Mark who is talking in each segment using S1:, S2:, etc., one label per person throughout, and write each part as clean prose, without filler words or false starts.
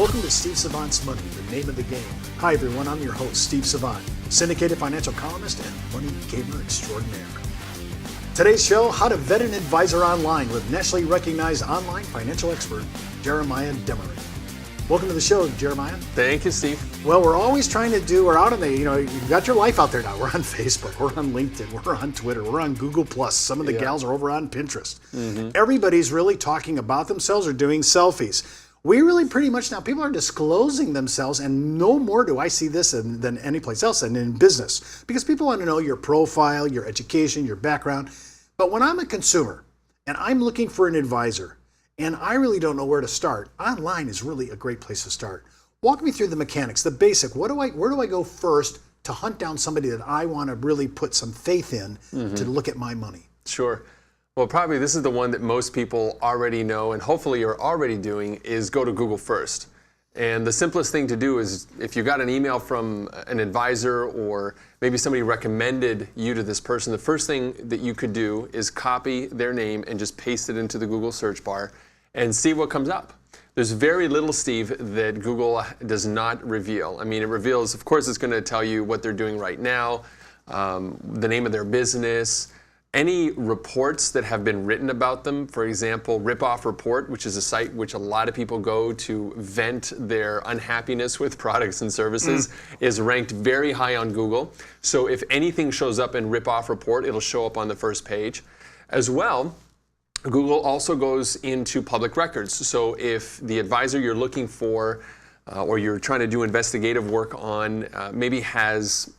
S1: Welcome to Steve Savant's Money, the name of the game. Hi everyone, I'm your host, Steve Savant, syndicated financial columnist and money gamer extraordinaire. Today's show, how to vet an advisor online with nationally recognized online financial expert, Jeremiah Desmarais. Welcome to the show, Jeremiah.
S2: Thank you, Steve.
S1: Well, we're always trying to do, we're out on the, you've got your life out there now. We're on Facebook, we're on LinkedIn, we're on Twitter, we're on Google+. Some of the gals are over on Pinterest. Everybody's really talking about themselves or doing selfies. We really pretty much now, people are disclosing themselves, and no more do I see this than any place else and in business. Because people want to know your profile, your education, your background. But when I'm a consumer and I'm looking for an advisor, and I really don't know where to start, online is really a great place to start. Walk me through the mechanics, the basic. Where do I go first to hunt down somebody that I want to really put some faith in to look at my money?
S2: Sure. Well, probably this is the one that most people already know, and hopefully you're already doing, is go to Google first. And the simplest thing to do is, if you got an email from an advisor or maybe somebody recommended you to this person, the first thing that you could do is copy their name and just paste it into the Google search bar and see what comes up. There's very little, Steve, that Google does not reveal. I mean, it reveals, of course, it's going to tell you what they're doing right now, the name of their business, any reports that have been written about them. For example, Ripoff Report, which is a site which a lot of people go to vent their unhappiness with products and services, is ranked very high on Google. So if anything shows up in Ripoff Report, it'll show up on the first page. As well, Google also goes into public records. So if the advisor you're looking for or you're trying to do investigative work on maybe has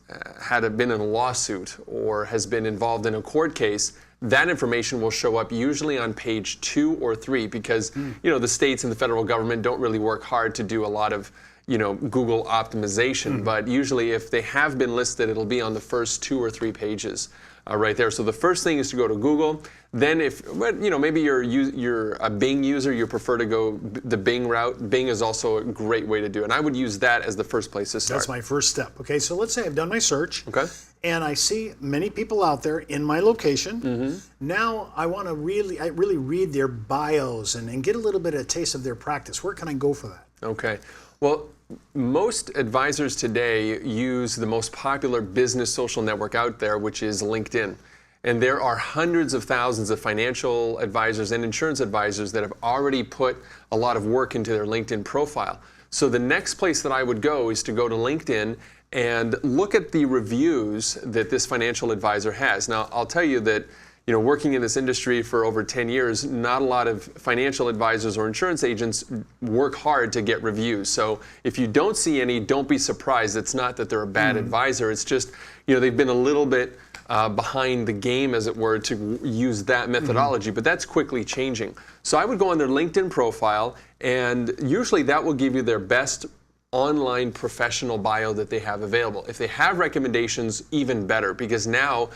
S2: been in a lawsuit or has been involved in a court case, that information will show up usually on page 2 or 3 because the states and the federal government don't really work hard to do a lot of Google optimization. But usually if they have been listed, it'll be on the first 2 or 3 pages. Right there. So the first thing is to go to Google. Then if maybe you're a Bing user, you prefer to go the Bing route. Bing is also a great way to do it. And I would use that as the first place to start.
S1: That's my first step. Okay, so let's say I've done my search.
S2: Okay.
S1: And I see many people out there in my location. Now I want to really read their bios and get a little bit of a taste of their practice. Where can I go for that?
S2: Okay. Well, most advisors today use the most popular business social network out there, which is LinkedIn. And there are hundreds of thousands of financial advisors and insurance advisors that have already put a lot of work into their LinkedIn profile. So the next place that I would go is to go to LinkedIn and look at the reviews that this financial advisor has. Now, I'll tell you that working in this industry for over 10 years, not a lot of financial advisors or insurance agents work hard to get reviews. So if you don't see any, don't be surprised. It's not that they're a bad advisor. It's just, they've been a little bit behind the game, as it were, to use that methodology. But that's quickly changing. So I would go on their LinkedIn profile, and usually that will give you their best online professional bio that they have available. If they have recommendations, even better, because now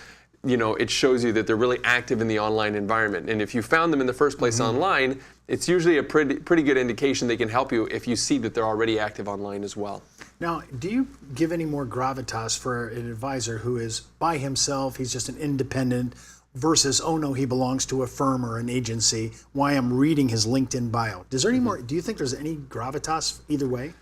S2: it shows you that they're really active in the online environment. And if you found them in the first place online, it's usually a pretty good indication they can help you if you see that they're already active online as well.
S1: Now, do you give any more gravitas for an advisor who is by himself, he's just an independent, versus, oh no, he belongs to a firm or an agency, why I'm reading his LinkedIn bio? Is there any more, do you think there's any gravitas either way?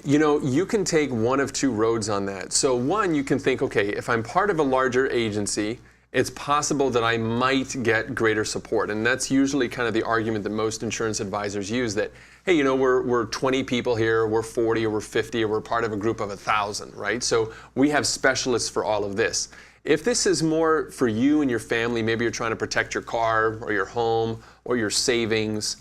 S2: You can take one of two roads on that. So one, you can think, okay, if I'm part of a larger agency, it's possible that I might get greater support. And that's usually kind of the argument that most insurance advisors use, that, hey, we're 20 people here, we're 40 or we're 50, or we're part of a group of 1,000, right? So we have specialists for all of this. If this is more for you and your family, maybe you're trying to protect your car or your home or your savings,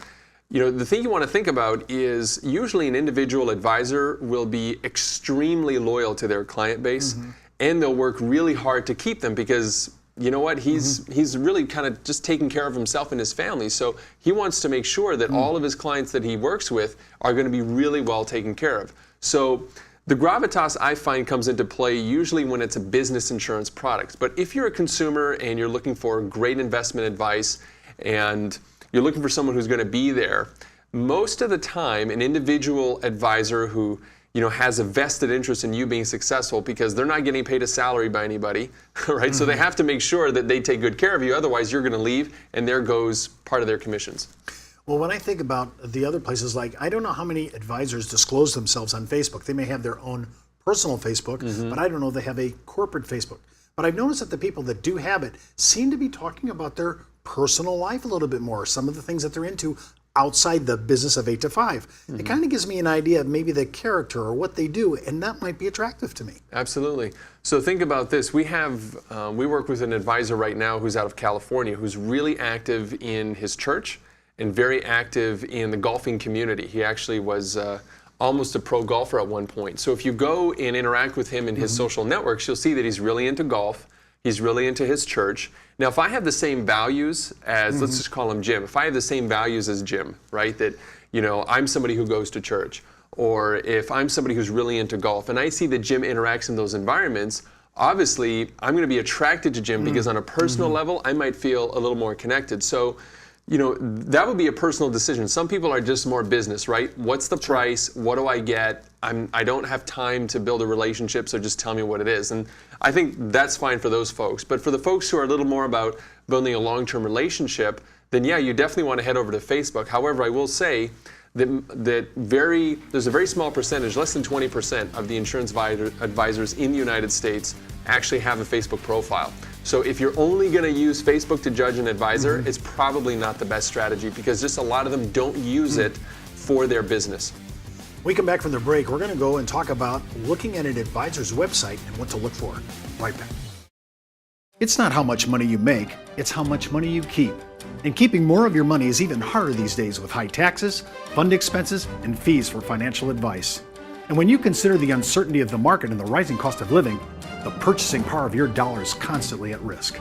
S2: the thing you want to think about is usually an individual advisor will be extremely loyal to their client base, and they'll work really hard to keep them because, he's really kind of just taking care of himself and his family. So he wants to make sure that all of his clients that he works with are going to be really well taken care of. So the gravitas, I find, comes into play usually when it's a business insurance product. But if you're a consumer and you're looking for great investment advice and you're looking for someone who's going to be there, most of the time an individual advisor who has a vested interest in you being successful, because they're not getting paid a salary by anybody, right? So they have to make sure that they take good care of you, otherwise you're going to leave and there goes part of their commissions.
S1: Well, when I think about the other places, like I don't know how many advisors disclose themselves on Facebook. They may have their own personal Facebook, but I don't know they have a corporate Facebook. But I've noticed that the people that do have it seem to be talking about their personal life a little bit more, some of the things that they're into outside the business of 8 to 5. It kind of gives me an idea of maybe the character or what they do, and that might be attractive to me.
S2: Absolutely. So think about this. We work with an advisor right now who's out of California who's really active in his church and very active in the golfing community. He actually was almost a pro golfer at one point. So if you go and interact with him in his social networks, you'll see that he's really into golf. He's really into his church. Now, if I have the same values as, let's just call him Jim, if I have the same values as Jim, right, that, I'm somebody who goes to church, or if I'm somebody who's really into golf, and I see that Jim interacts in those environments, obviously, I'm going to be attracted to Jim because on a personal level, I might feel a little more connected. So, that would be a personal decision. Some people are just more business, right? What's the price? What do I get? I don't have time to build a relationship, so just tell me what it is. And I think that's fine for those folks. But for the folks who are a little more about building a long-term relationship, then yeah, you definitely want to head over to Facebook. However, I will say that there's a very small percentage, less than 20% of the insurance advisors in the United States actually have a Facebook profile. So if you're only going to use Facebook to judge an advisor, it's probably not the best strategy because just a lot of them don't use it for their business.
S1: We come back from the break, we're going to go and talk about looking at an advisor's website and what to look for. Right back. It's not how much money you make, it's how much money you keep. And keeping more of your money is even harder these days with high taxes, fund expenses, and fees for financial advice. And when you consider the uncertainty of the market and the rising cost of living, the purchasing power of your dollar is constantly at risk.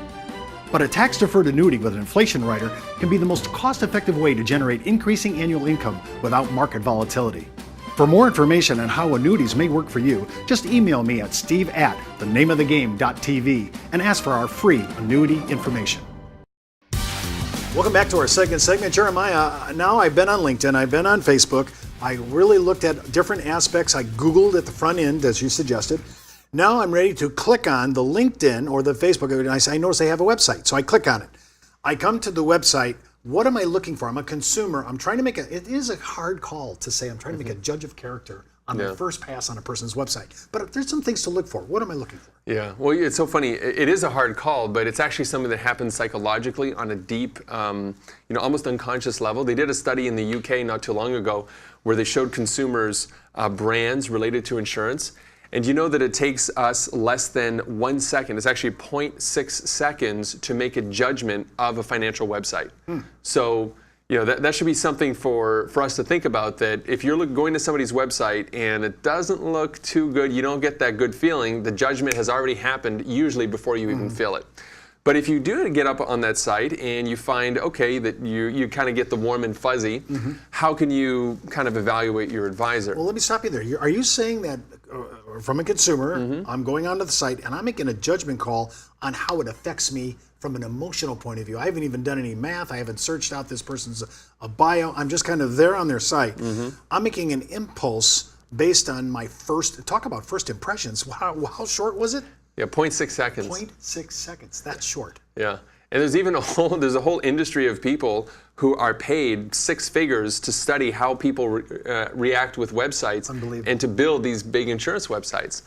S1: But a tax-deferred annuity with an inflation rider can be the most cost-effective way to generate increasing annual income without market volatility. For more information on how annuities may work for you, just email me at steve@thenameofthegame.tv and ask for our free annuity information. Welcome back to our second segment. Jeremiah, now I've been on LinkedIn, I've been on Facebook. I really looked at different aspects. I Googled at the front end, as you suggested. Now I'm ready to click on the LinkedIn or the Facebook, and I notice they have a website. So I click on it. I come to the website. What am I looking for? I'm a consumer. I'm trying to make it is a hard call to say I'm trying to make a judge of character on the first pass on a person's website. But there's some things to look for. What am I looking for?
S2: Yeah, well, it's so funny. It is a hard call, but it's actually something that happens psychologically on a deep, almost unconscious level. They did a study in the UK not too long ago where they showed consumers brands related to insurance. And you know that it takes us less than 1 second, it's actually 0.6 seconds to make a judgment of a financial website. So, that should be something for us to think about, that if you're going to somebody's website and it doesn't look too good, you don't get that good feeling, the judgment has already happened usually before you even feel it. But if you do get up on that site and you find, okay, that you kind of get the warm and fuzzy, how can you kind of evaluate your advisor?
S1: Well, let me stop you there. Are you saying that from a consumer, I'm going onto the site and I'm making a judgment call on how it affects me from an emotional point of view? I haven't even done any math. I haven't searched out this person's bio. I'm just kind of there on their site. I'm making an impulse based on my talk about first impressions. How short was it?
S2: Yeah, 0.6 seconds.
S1: 0.6 seconds. That's short.
S2: Yeah. And there's even a whole industry of people who are paid 6 figures to study how people react with websites and to build these big insurance websites.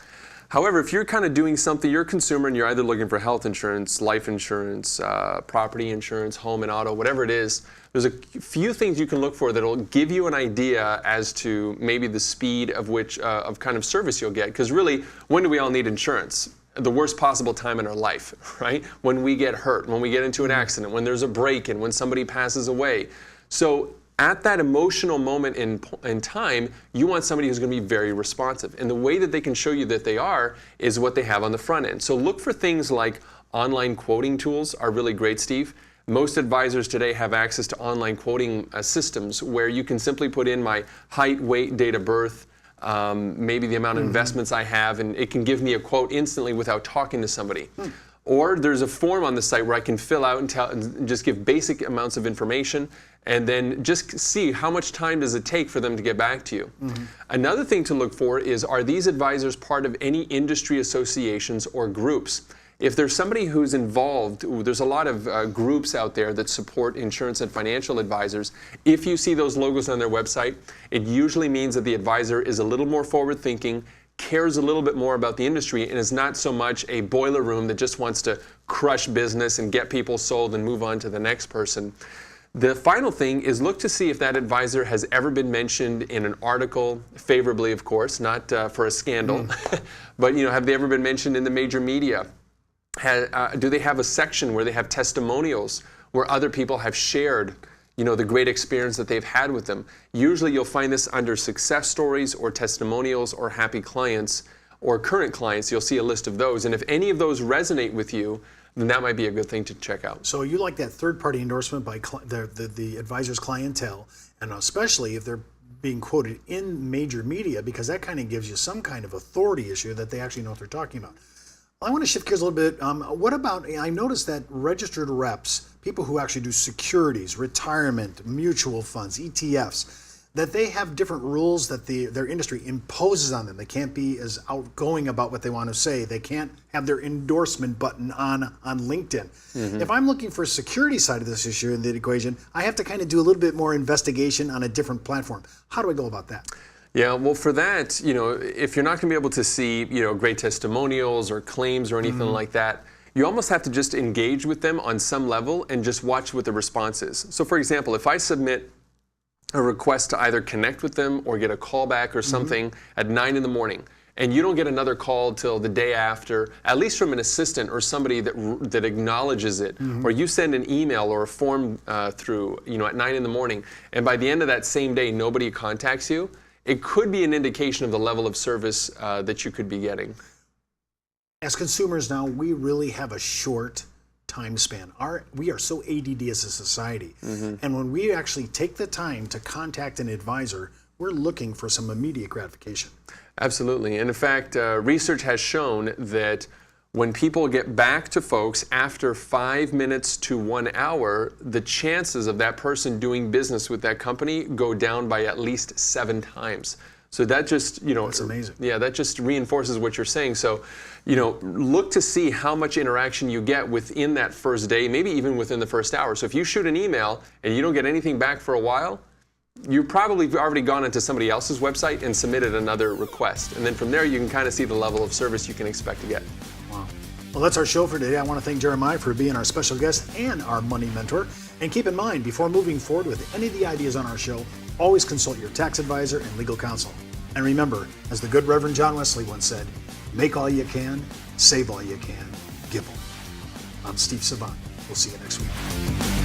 S2: However, if you're kind of doing something, you're a consumer and you're either looking for health insurance, life insurance, property insurance, home and auto, whatever it is, there's a few things you can look for that'll give you an idea as to maybe the speed of which of kind of service you'll get. Because really, when do we all need insurance? The worst possible time in our life, right? When we get hurt, when we get into an accident, when there's a break-in, when somebody passes away. So at that emotional moment in time, you want somebody who's going to be very responsive. And the way that they can show you that they are is what they have on the front end. So look for things like online quoting tools are really great, Steve. Most advisors today have access to online quoting systems where you can simply put in my height, weight, date of birth, maybe the amount of investments I have, and it can give me a quote instantly without talking to somebody. Or there's a form on the site where I can fill out and just give basic amounts of information and then just see how much time does it take for them to get back to you. Another thing to look for is, are these advisors part of any industry associations or groups? if there's somebody who's involved, there's a lot of groups out there that support insurance and financial advisors. If you see those logos on their website, it usually means that the advisor is a little more forward-thinking, cares a little bit more about the industry, and is not so much a boiler room that just wants to crush business and get people sold and move on to the next person. The final thing is look to see if that advisor has ever been mentioned in an article, favorably of course, not for a scandal, but have they ever been mentioned in the major media? Do they have a section where they have testimonials where other people have shared the great experience that they've had with them? Usually you'll find this under success stories or testimonials or happy clients or current clients. You'll see a list of those. And if any of those resonate with you, then that might be a good thing to check out.
S1: So you like that third-party endorsement by the advisor's clientele, and especially if they're being quoted in major media, because that kind of gives you some kind of authority issue that they actually know what they're talking about. I want to shift gears a little bit. What about, I noticed that registered reps, people who actually do securities, retirement, mutual funds, ETFs, that they have different rules that their industry imposes on them. They can't be as outgoing about what they want to say. They can't have their endorsement button on LinkedIn. If I'm looking for a security side of this issue in the equation, I have to kind of do a little bit more investigation on a different platform. How do I go about that?
S2: Yeah, well, for that, if you're not going to be able to see, great testimonials or claims or anything like that, you almost have to just engage with them on some level and just watch what the response is. So, for example, if I submit a request to either connect with them or get a call back or something at 9 in the morning, and you don't get another call till the day after, at least from an assistant or somebody that acknowledges it, or you send an email or a form through, at 9 in the morning, and by the end of that same day, nobody contacts you, it could be an indication of the level of service that you could be getting.
S1: As consumers now, we really have a short time span. We are so ADD as a society. And when we actually take the time to contact an advisor, we're looking for some immediate gratification.
S2: Absolutely. And in fact, research has shown that when people get back to folks after 5 minutes to 1 hour, the chances of that person doing business with that company go down by at least 7 times. So that just,
S1: That's amazing.
S2: Yeah, that just reinforces what you're saying. So, look to see how much interaction you get within that first day, maybe even within the first hour. So if you shoot an email and you don't get anything back for a while, you probably already gone into somebody else's website and submitted another request. And then from there, you can kind of see the level of service you can expect to get.
S1: Wow. Well, that's our show for today. I want to thank Jeremiah for being our special guest and our money mentor. And keep in mind, before moving forward with any of the ideas on our show, always consult your tax advisor and legal counsel. And remember, as the good Reverend John Wesley once said, make all you can, save all you can, give all. I'm Steve Savant. We'll see you next week.